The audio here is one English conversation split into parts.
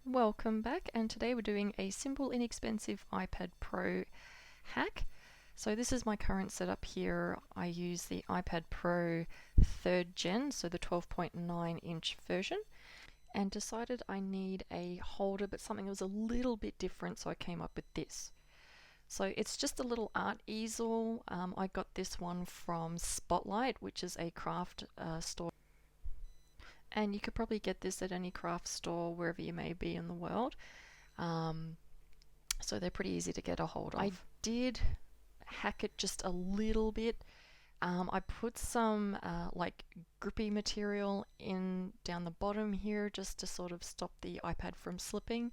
Welcome back, and today we're doing a simple inexpensive iPad Pro hack. So this is my current setup here. I use the iPad Pro 3rd gen, so the 12.9 inch version, and decided I need a holder but something that was a little bit different, so I came up with this. So it's just a little art easel. I got this one from Spotlight, which is a craft store. And you could probably get this at any craft store wherever you may be in the world. So they're pretty easy to get a hold of. I did hack it just a little bit. I put some like grippy material in down the bottom here just to sort of stop the iPad from slipping.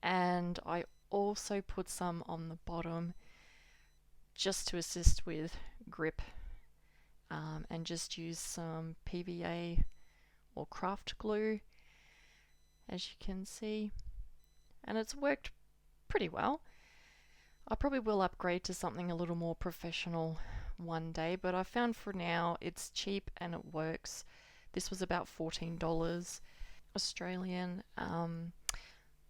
And I also put some on the bottom just to assist with grip, and just use some PVA or craft glue, as you can see, and it's worked pretty well. I probably will upgrade to something a little more professional one day, but I found for now it's cheap and it works. This was about $14 Australian.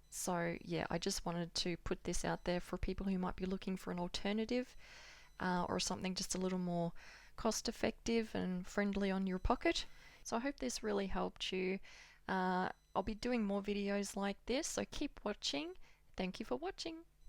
So yeah, I just wanted to put this out there for people who might be looking for an alternative, or something just a little more cost effective and friendly on your pocket. So I hope this really helped you. I'll be doing more videos like this, so keep watching. Thank you for watching.